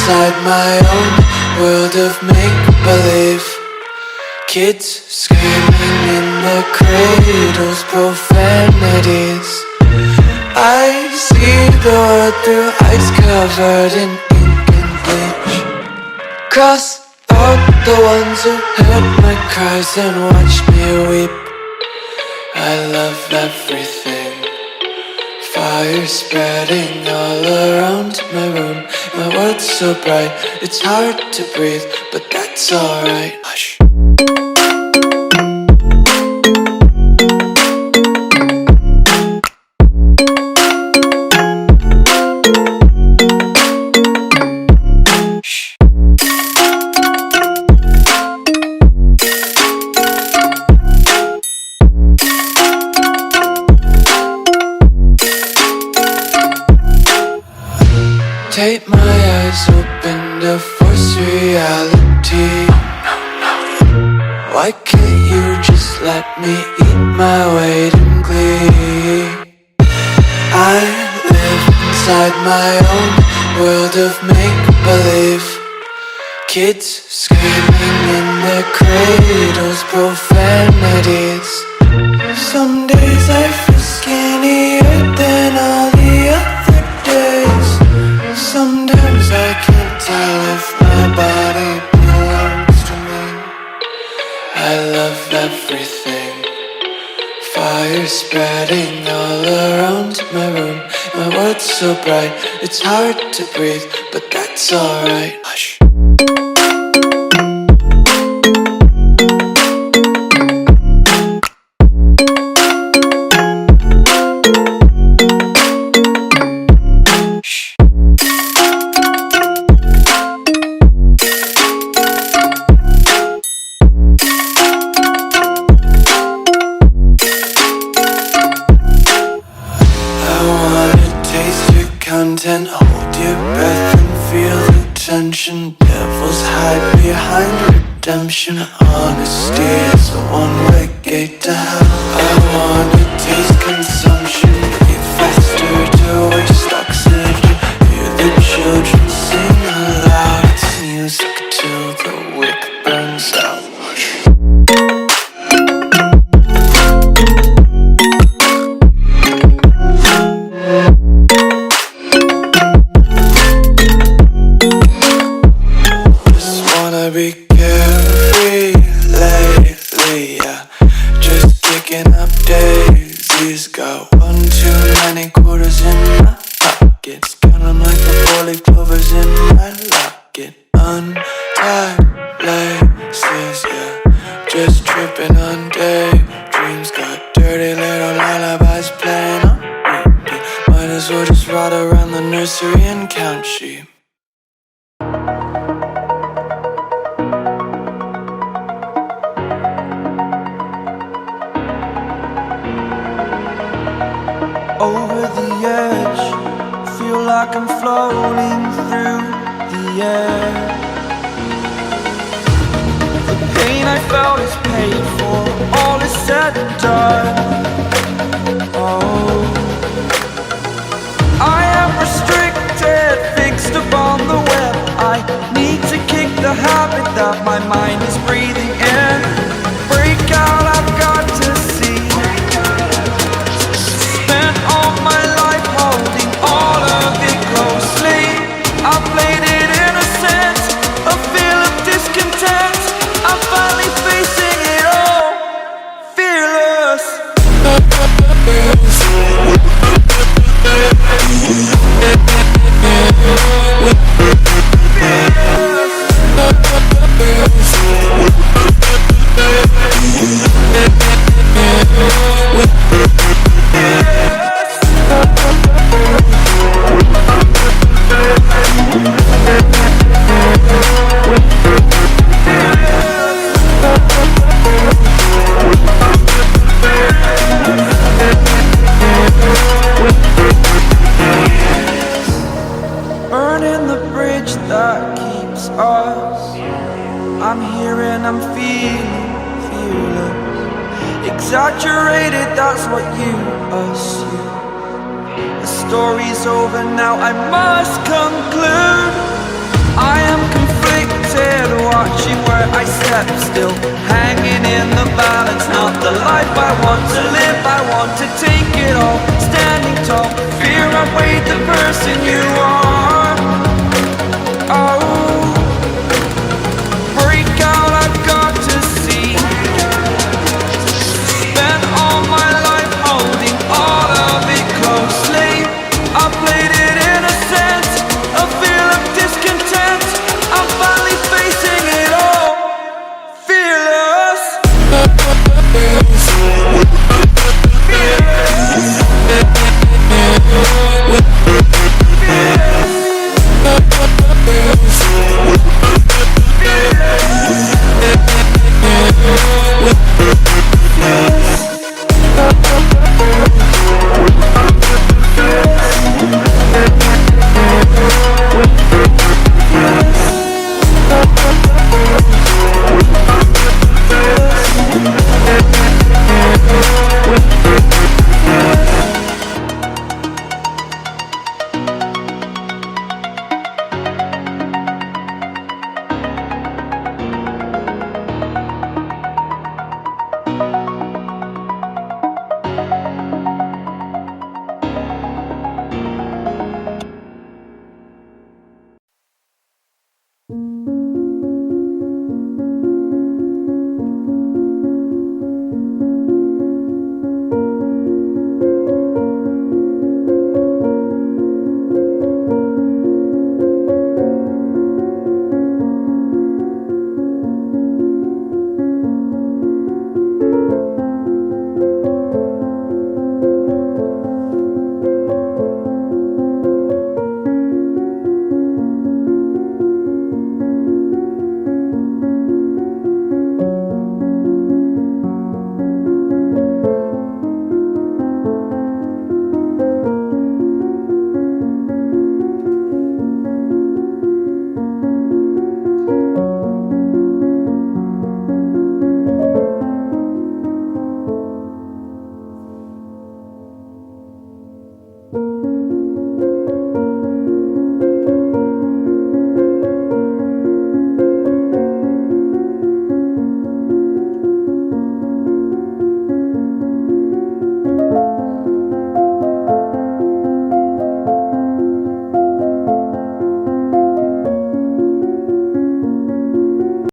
inside my own world of make-believe. Kids screaming in their cradles, profanities. I see the world through ice covered in ink and bleach. Cross out the ones who heard my cries and watched me weep. I love everything. Fire spreading all around my room. My world's so bright, it's hard to breathe, but that's alright. Hush. Take my eyes open to force reality. Why can't you just let me eat my weight in glee? I live inside my own world of make-believe. Kids screaming in their cradles, profanities. Some days I feel skinnier than all the other days. Sometimes I can't tell if my body belongs to me. I love everything. Fire spreading all around my room. My world's so bright, it's hard to breathe, but that's alright. Hush. Content, hold your breath and feel the tension. Devils hide behind redemption. Honesty is a one-way gate to hell. I wanna taste consumption, breathe faster to waste oxygen. Hear the children sing aloud. It's music till the wick burns out. Be carefree lately, yeah. Just picking up daisies. Got one too many quarters in my pockets. Count 'em like the 4-leaf clovers in my locket. Untied laces, yeah. Just tripping on daydreams. Got dirty little lullabies playing on repeat. Might as well just ride around the nursery and count sheep. Over the edge, feel like I'm floating through the air. The pain I felt is paid for, all is said and done. Oh, I am restricted, fixed upon the web. I need to kick the habit that my mind is breathing in. Break out, I've got to see. All my life holding all of it closely. I played it innocent, a feel of discontent. I'm finally facing it all, fearless. Burning the bridge that keeps us. I'm here and I'm feeling fearless. Exaggerated, that's what you assume. The story's over now, I must conclude. step, still hanging in the balance. Not the life I want to live, I want to take it all. Standing tall, fear I weighed the person you are.